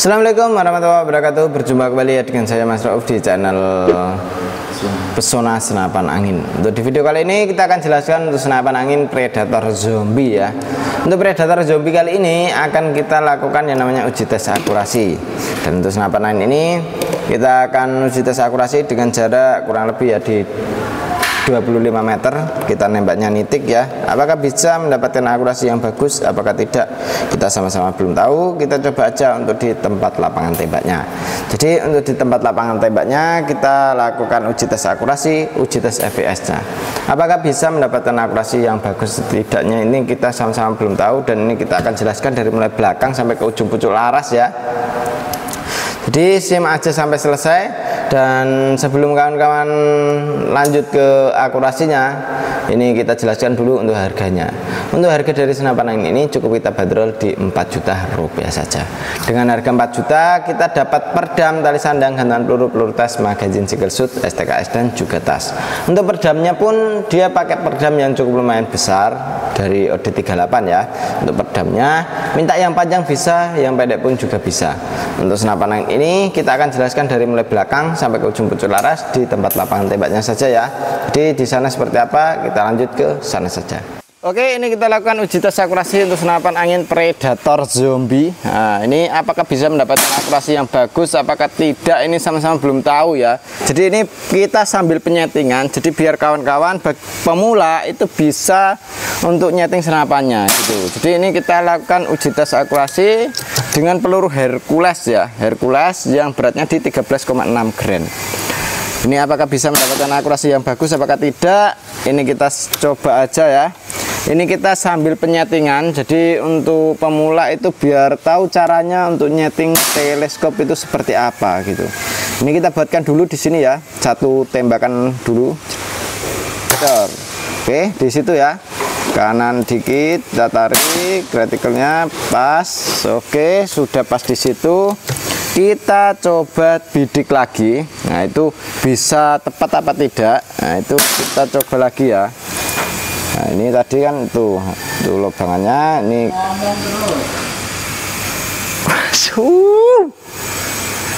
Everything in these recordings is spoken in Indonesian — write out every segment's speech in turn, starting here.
Assalamualaikum warahmatullahi wabarakatuh. Berjumpa kembali ya dengan saya Mas Rauf di channel Pesona Senapan Angin. Untuk di video kali ini kita akan jelaskan untuk senapan angin predator zombie ya. Untuk predator zombie kali ini akan kita lakukan yang namanya uji tes akurasi. Dan untuk senapan angin ini kita akan uji tes akurasi dengan jarak kurang lebih ya di 25 meter. Kita nembaknya nitik ya. Apakah bisa mendapatkan akurasi yang bagus, apakah tidak, kita sama-sama belum tahu. Kita coba aja untuk di tempat lapangan tembaknya. Jadi untuk di tempat lapangan tembaknya kita lakukan uji tes akurasi, uji tes FPS nya. Apakah bisa mendapatkan akurasi yang bagus, tidaknya ini kita sama-sama belum tahu. Dan ini kita akan jelaskan dari mulai belakang sampai ke ujung pucuk laras ya. Jadi simak aja sampai selesai. Dan sebelum kawan-kawan lanjut ke akurasinya, ini kita jelaskan dulu untuk harganya. Untuk harga dari senapan angin ini cukup kita bandrol di 4 juta rupiah saja. Dengan harga 4 juta kita dapat perdam, tali sandang, gantungan peluru, peluru tas, magazin single shoot, STKS dan juga tas. Untuk perdamnya pun dia pakai perdam yang cukup lumayan besar dari OD38 ya. Untuk perdamnya minta yang panjang bisa, yang pendek pun juga bisa. Untuk senapan angin ini kita akan jelaskan dari mulai belakang sampai ke ujung pucuk laras di tempat lapangan tembaknya saja ya. Jadi di sana seperti apa, kita lanjut ke sana saja. Oke, ini kita lakukan uji tes akurasi untuk senapan angin predator zombie. Nah, ini apakah bisa mendapatkan akurasi yang bagus, apakah tidak, ini sama-sama belum tahu ya. Jadi ini kita sambil penyetingan, jadi biar kawan-kawan pemula itu bisa untuk nyeting senapannya gitu. Jadi ini kita lakukan uji tes akurasi dengan peluru Hercules ya, Hercules yang beratnya di 13,6 gram. Ini apakah bisa mendapatkan akurasi yang bagus, apakah tidak, ini kita coba aja ya. Ini kita sambil penyetingan, jadi untuk pemula itu biar tahu caranya untuk nyeting teleskop itu seperti apa gitu. Ini kita buatkan dulu di sini ya, satu tembakan dulu. Oke, di situ ya. Kanan dikit, kita tarik, retikelnya pas. Oke, sudah pas di situ. Kita coba bidik lagi. Nah, itu bisa tepat apa tidak? Nah, itu kita coba lagi ya. Nah, ini tadi kan tuh lubangannya ini.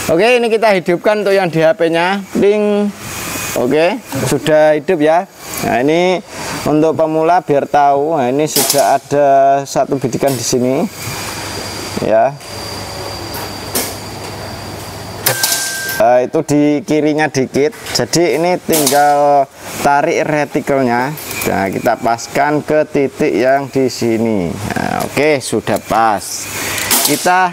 Oke, ini kita hidupkan untuk yang di HP-nya. Ding. Oke, sudah hidup ya. Nah, ini untuk pemula biar tahu. Nah, ini sudah ada satu bidikan di sini. Ya. Itu di kirinya dikit. Jadi ini tinggal tarik retikelnya. Nah, kita paskan ke titik yang di sini. Nah, oke, sudah pas. Kita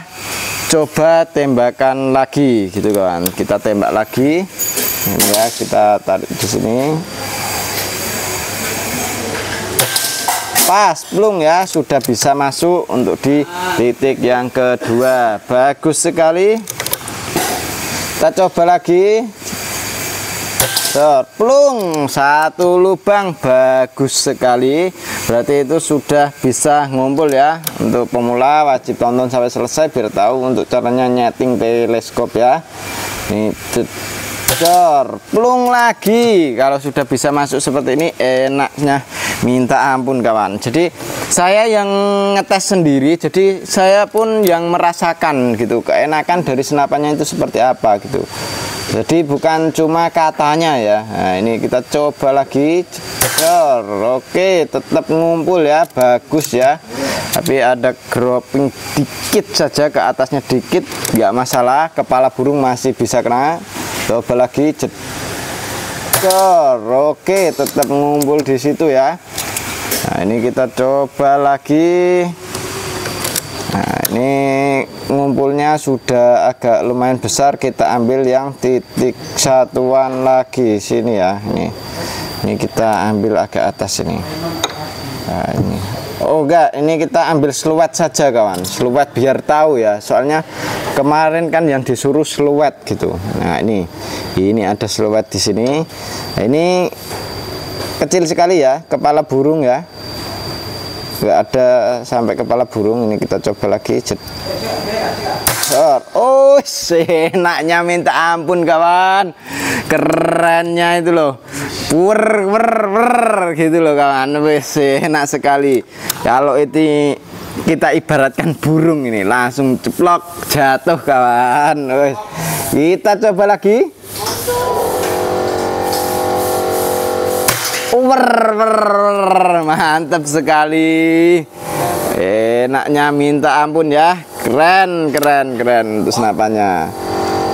coba tembakan lagi gitu kan. Kita tembak lagi. Ini ya, kita tarik di sini. Pas, plung ya, sudah bisa masuk untuk di titik yang kedua. Bagus sekali. Kita coba lagi. Plung, satu lubang, bagus sekali. Berarti itu sudah bisa ngumpul ya. Untuk pemula wajib tonton sampai selesai biar tahu untuk caranya nyeting teleskop ya. Ini plung lagi. Kalau sudah bisa masuk seperti ini enaknya minta ampun kawan. Jadi saya yang ngetes sendiri, jadi saya pun yang merasakan gitu keenakan dari senapannya itu seperti apa gitu. Jadi bukan cuma katanya ya. Nah, ini kita coba lagi. Oke, tetap ngumpul ya, bagus ya. Tapi ada dropping dikit saja ke atasnya dikit, nggak masalah. Kepala burung masih bisa kena. Coba lagi. Oke, tetap ngumpul di situ ya. Nah, ini kita coba lagi. Nah, ini ngumpulnya sudah agak lumayan besar. Kita ambil yang titik satuan lagi sini ya. Ini kita ambil agak atas ini. Nah, ini. Oh enggak, ini kita ambil seluet saja kawan. Seluet biar tahu ya. Soalnya kemarin kan yang disuruh seluet gitu. Nah, ini ada seluet di sini. Nah, ini kecil sekali ya, kepala burung ya. Nggak ada sampai kepala burung. Ini kita coba lagi. Oh, enaknya minta ampun kawan. Kerennya itu loh. Gitu loh kawan. Wes enak sekali. Kalau itu kita ibaratkan burung ini, langsung ceplok jatuh kawan. Wih. Kita coba lagi. Mantap sekali. Enaknya minta ampun ya. Keren untuk senapannya.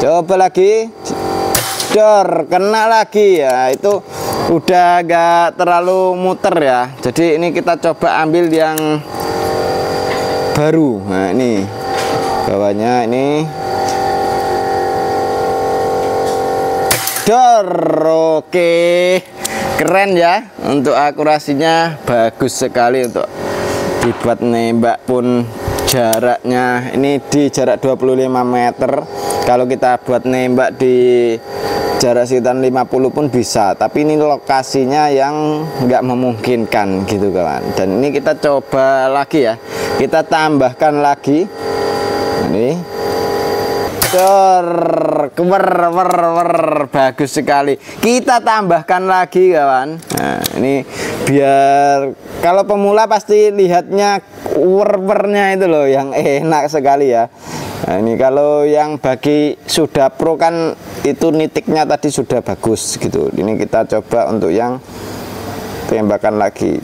Coba lagi. Dor, kena lagi ya. Itu udah gak terlalu muter ya. Jadi ini kita coba ambil yang baru. Nah ini bawahnya ini. Dor, oke. Keren ya. Untuk akurasinya bagus sekali. Untuk dibuat nembak pun jaraknya ini di jarak 25 meter. Kalau kita buat nembak di jarak sekitar 50 pun bisa, tapi ini lokasinya yang nggak memungkinkan gitu kawan. Dan ini kita coba lagi ya, kita tambahkan lagi ini. Bagus sekali. Kita tambahkan lagi kawan. Nah ini biar kalau pemula pasti lihatnya warna itu loh yang enak sekali ya. Nah ini kalau yang bagi sudah pro kan itu nitiknya tadi sudah bagus gitu. Ini kita coba untuk yang tembakan lagi.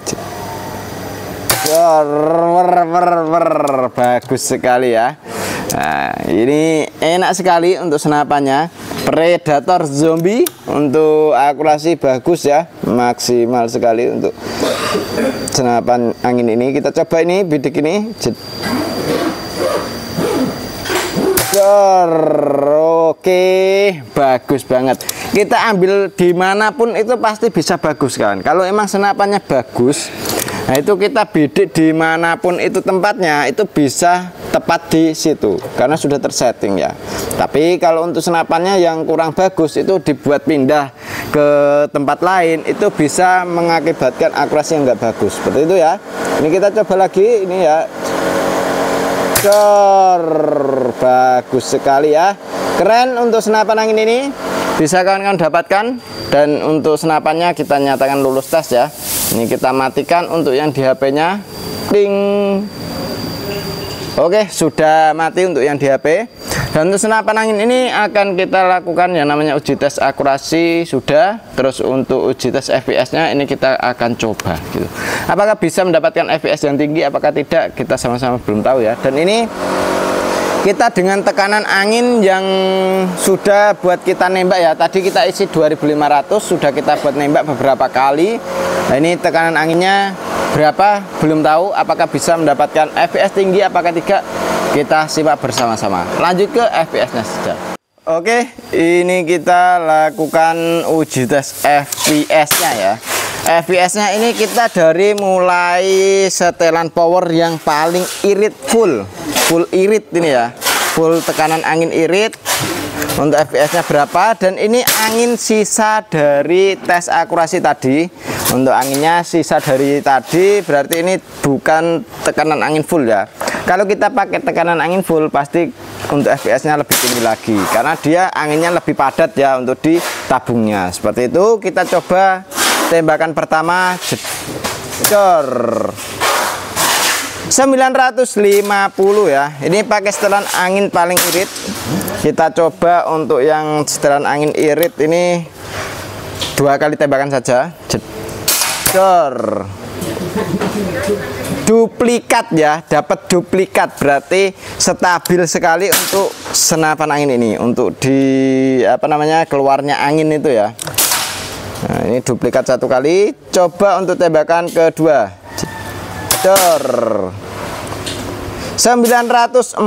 Bagus sekali ya. Nah ini enak sekali untuk senapannya. Predator zombie untuk akurasi bagus ya, maksimal sekali untuk senapan angin ini. Kita coba ini bidik ini. Oke, bagus banget. Kita ambil dimanapun itu pasti bisa bagus kan. Kalau emang senapannya bagus, nah itu kita bidik dimanapun itu tempatnya itu bisa tepat di situ karena sudah tersetting ya. Tapi kalau untuk senapannya yang kurang bagus itu dibuat pindah ke tempat lain itu bisa mengakibatkan akurasi yang nggak bagus. Seperti itu ya. Ini kita coba lagi ini ya. Bagus sekali ya. Keren untuk senapan angin ini. Bisa kawan-kawan dapatkan. Dan untuk senapannya kita nyatakan lulus tes ya. Ini kita matikan untuk yang di HP-nya. Ding. Oke, sudah mati untuk yang di HP. Dan untuk senapan angin ini akan kita lakukan yang namanya uji tes akurasi sudah. Terus untuk uji tes FPS-nya ini kita akan coba gitu. Apakah bisa mendapatkan FPS yang tinggi, apakah tidak, kita sama-sama belum tahu ya. Dan ini kita dengan tekanan angin yang sudah buat kita nembak ya. Tadi kita isi 2500, sudah kita buat nembak beberapa kali. Nah ini tekanan anginnya berapa belum tahu, apakah bisa mendapatkan FPS tinggi apakah tidak, kita simak bersama-sama. Lanjut ke FPS-nya saja. Oke, ini kita lakukan uji tes FPS-nya ya. FPS-nya ini kita dari mulai setelan power yang paling irit full irit ini ya, full tekanan angin irit. Untuk FPS-nya berapa, dan ini angin sisa dari tes akurasi tadi. Untuk anginnya sisa dari tadi, berarti ini bukan tekanan angin full ya. Kalau kita pakai tekanan angin full pasti untuk FPS-nya lebih tinggi lagi karena dia anginnya lebih padat ya untuk di tabungnya. Seperti itu. Kita coba tembakan pertama. Jedor. 950 ya. Ini pakai setelan angin paling irit. Kita coba untuk yang setelan angin irit ini 2 kali tembakan saja. Jedor. Duplikat ya, dapat duplikat, berarti stabil sekali untuk senapan angin ini. Untuk di apa namanya, keluarnya angin itu ya. Nah, ini duplikat 1 kali. Coba untuk tembakan kedua. Jedor. 946.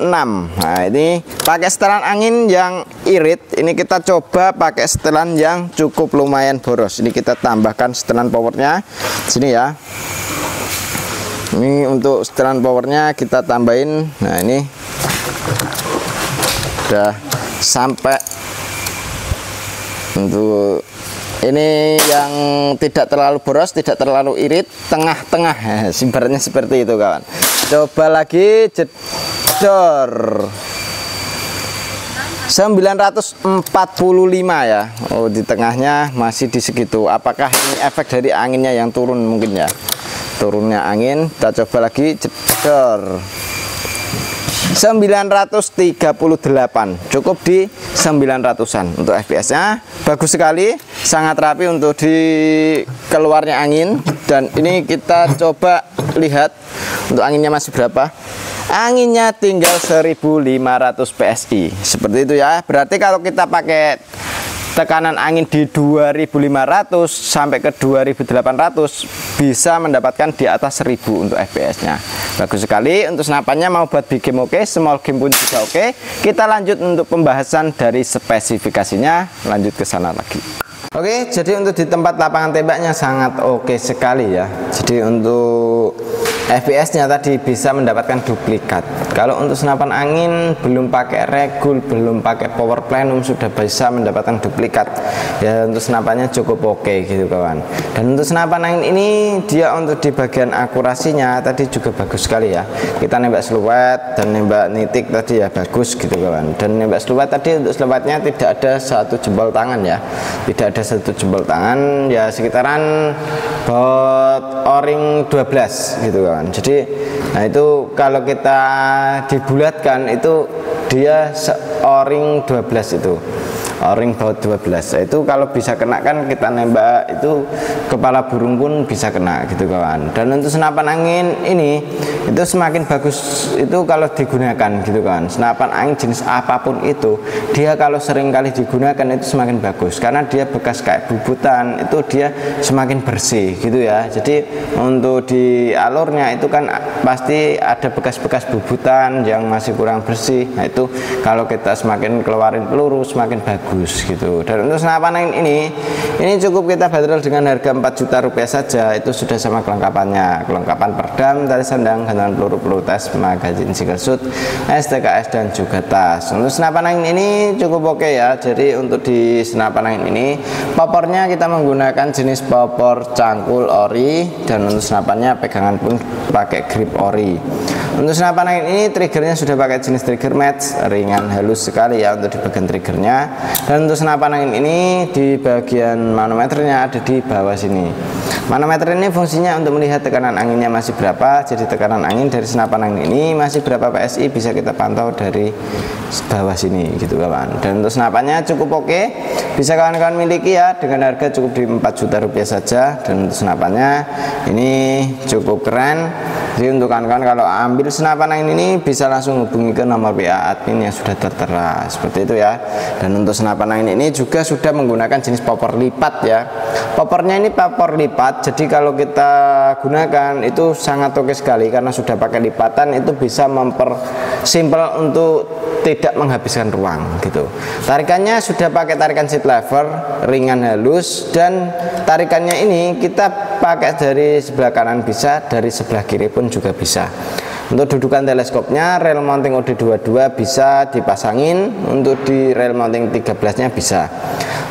Nah ini pakai setelan angin yang irit. Ini kita coba pakai setelan yang cukup lumayan boros. Ini kita tambahkan setelan powernya sini ya. Ini untuk setelan powernya kita tambahin. Nah ini udah sampai. Untuk ini yang tidak terlalu boros, tidak terlalu irit, tengah-tengah, ibaratnya seperti itu kawan. Coba lagi. Jedor. 945 ya. Oh, di tengahnya masih di segitu. Apakah ini efek dari anginnya yang turun mungkin ya? turunnya angin. Kita coba lagi, jedor. 938, cukup di 900-an untuk fps nya. Bagus sekali, sangat rapi untuk di keluarnya angin. Dan ini kita coba lihat untuk anginnya masih berapa. Anginnya tinggal 1500 PSI seperti itu ya. Berarti kalau kita pakai tekanan angin di 2500 sampai ke 2800 bisa mendapatkan di atas 1000 untuk fps nya. Bagus sekali. Untuk senapannya mau buat big game oke, small game pun juga oke. Kita lanjut untuk pembahasan dari spesifikasinya, lanjut ke sana lagi. Oke, jadi untuk di tempat lapangan tembaknya sangat oke sekali ya. Jadi untuk fps-nya tadi bisa mendapatkan duplikat. Kalau untuk senapan angin belum pakai regul, belum pakai power plenum sudah bisa mendapatkan duplikat. Ya untuk senapannya cukup oke gitu kawan. Dan untuk senapan angin ini dia untuk di bagian akurasinya tadi juga bagus sekali ya. Kita nembak seluet dan nembak nitik tadi ya bagus gitu kawan. Dan nembak seluet tadi untuk seluetnya tidak ada satu jempol tangan ya. Tidak ada satu jempol tangan ya, sekitaran bot o-ring 12 gitu kawan. Jadi nah itu kalau kita dibulatkan itu dia o-ring 12 itu o-ring baut 12 itu kalau bisa kena kan kita nembak itu kepala burung pun bisa kena gitu kawan. Dan untuk senapan angin ini itu semakin bagus itu kalau digunakan gitu kan. Senapan angin jenis apapun itu dia kalau sering kali digunakan itu semakin bagus karena dia bekas kayak bubutan itu dia semakin bersih gitu ya. Jadi untuk di alurnya itu kan pasti ada bekas-bekas bubutan yang masih kurang bersih. Nah itu kalau kita semakin keluarin peluru semakin bagus gitu. Dan untuk senapan angin ini cukup kita bandrol dengan harga 4 juta rupiah saja. Itu sudah sama kelengkapannya, kelengkapan perdam, tali sandang, gantungan peluru tes, magazin single shoot, STKS dan juga tas. Untuk senapan angin ini cukup oke ya. Jadi untuk di senapan angin ini popornya kita menggunakan jenis popor cangkul ori, dan untuk senapannya pegangan pun pakai grip ori. Untuk senapan angin ini triggernya sudah pakai jenis trigger match, ringan halus sekali ya untuk di bagian triggernya. Dan untuk senapan angin ini di bagian manometernya ada di bawah sini. Manometer ini fungsinya untuk melihat tekanan anginnya masih berapa. Jadi tekanan angin dari senapan angin ini masih berapa PSI bisa kita pantau dari bawah sini gitu kawan. Dan untuk senapannya cukup oke, bisa kawan-kawan miliki ya dengan harga cukup di 4 juta rupiah saja. Dan untuk senapannya ini cukup keren. Jadi untuk kawan-kawan kalau ambil senapan angin ini bisa langsung hubungi ke nomor WA admin yang sudah tertera seperti itu ya. Dan untuk senapan angin ini juga sudah menggunakan jenis popor lipat ya. Popornya ini popor lipat, jadi kalau kita gunakan itu sangat oke sekali karena sudah pakai lipatan, itu bisa mempersimpel untuk tidak menghabiskan ruang gitu. Tarikannya sudah pakai tarikan seat lever, ringan halus, dan tarikannya ini kita pakai dari sebelah kanan bisa, dari sebelah kiri pun juga bisa. Untuk dudukan teleskopnya rel mounting OD22 bisa dipasangin, untuk di rel mounting 13 nya bisa.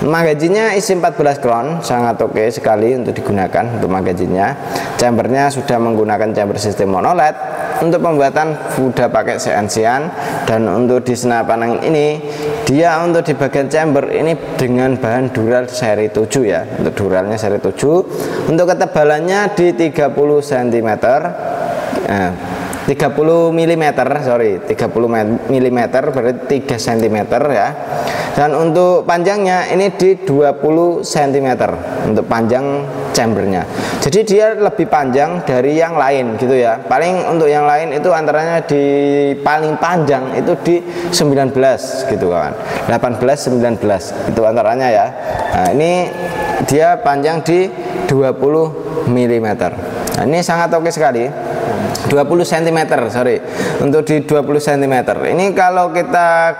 Magazinnya isi 14 kron, sangat oke sekali untuk digunakan untuk magazinnya. Chambernya sudah menggunakan chamber sistem monoled. Untuk pembuatan sudah pakai CNC-an. Dan untuk di senapan angin ini dia untuk di bagian chamber ini dengan bahan dural seri 7 ya. Untuk duralnya seri 7. Untuk ketebalannya di 30 cm. 30 mm, sorry, 30 mm berarti 3 cm ya. Dan untuk panjangnya ini di 20 cm untuk panjang chambernya. Jadi dia lebih panjang dari yang lain gitu ya. Paling untuk yang lain itu antaranya di paling panjang itu di 19 gitu kawan. 18 19 itu antaranya ya. Nah, ini dia panjang di 20 mm. Nah, ini sangat oke sekali. 20 cm, sorry, untuk di 20 cm ini kalau kita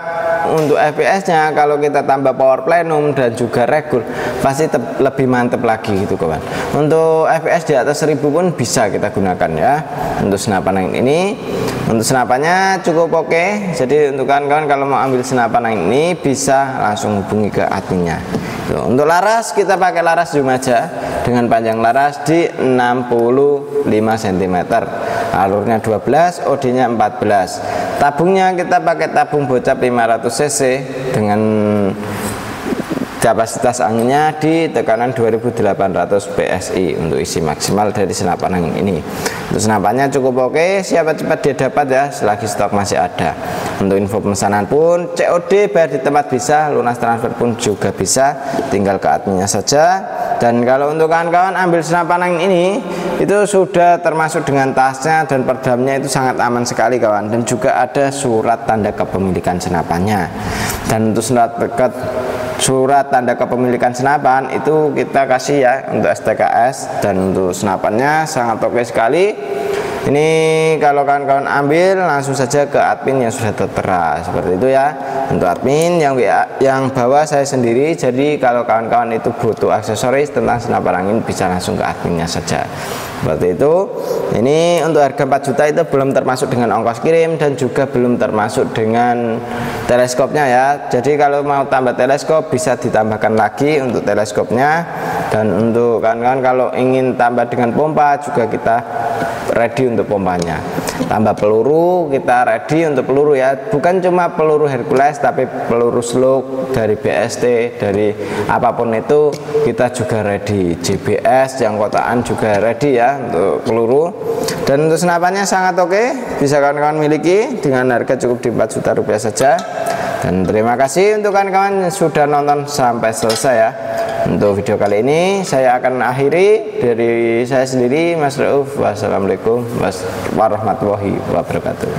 untuk fps nya kalau kita tambah power plenum dan juga regul pasti lebih mantep lagi gitu kawan. Untuk fps di atas 1000 pun bisa kita gunakan ya untuk senapan angin ini. Untuk senapannya cukup oke. Jadi untuk kawan-kawan kalau mau ambil senapan angin ini bisa langsung hubungi ke adminnya. Untuk laras kita pakai laras zoom aja dengan panjang laras di 65 cm, alurnya 12, OD nya 14. Tabungnya kita pakai tabung bocap 500 cc dengan Kapasitas anginnya di tekanan 2800 PSI untuk isi maksimal dari senapan angin ini. Untuk senapannya cukup oke, siapa cepat dia dapat ya, selagi stok masih ada. Untuk info pemesanan pun COD bayar di tempat bisa, lunas transfer pun juga bisa, tinggal ke adminnya saja. Dan kalau untuk kawan-kawan ambil senapan angin ini, itu sudah termasuk dengan tasnya dan perdamnya, itu sangat aman sekali kawan. Dan juga ada surat tanda kepemilikan senapannya. Dan untuk surat tanda kepemilikan senapan itu kita kasih ya untuk STKS, dan untuk senapannya sangat oke sekali. Ini kalau kawan-kawan ambil langsung saja ke admin yang sudah tertera seperti itu ya. Untuk admin yang bawa saya sendiri, jadi kalau kawan-kawan itu butuh aksesoris tentang senapan angin bisa langsung ke adminnya saja seperti itu. Ini untuk harga 4 juta itu belum termasuk dengan ongkos kirim dan juga belum termasuk dengan teleskopnya ya. Jadi kalau mau tambah teleskop bisa ditambahkan lagi untuk teleskopnya. Dan untuk kawan-kawan kalau ingin tambah dengan pompa juga kita ready untuk pompanya. Tambah peluru kita ready untuk peluru ya, bukan cuma peluru Hercules tapi peluru slug dari BST, dari apapun itu kita juga ready. JBS yang kotaan juga ready ya untuk peluru. Dan untuk senapannya sangat oke, bisa kawan-kawan miliki dengan harga cukup di 4 juta rupiah saja. Dan terima kasih untuk kawan-kawan yang sudah nonton sampai selesai ya. Untuk video kali ini saya akan akhiri dari saya sendiri, Mas Rauf. Wassalamualaikum warahmatullahi wabarakatuh.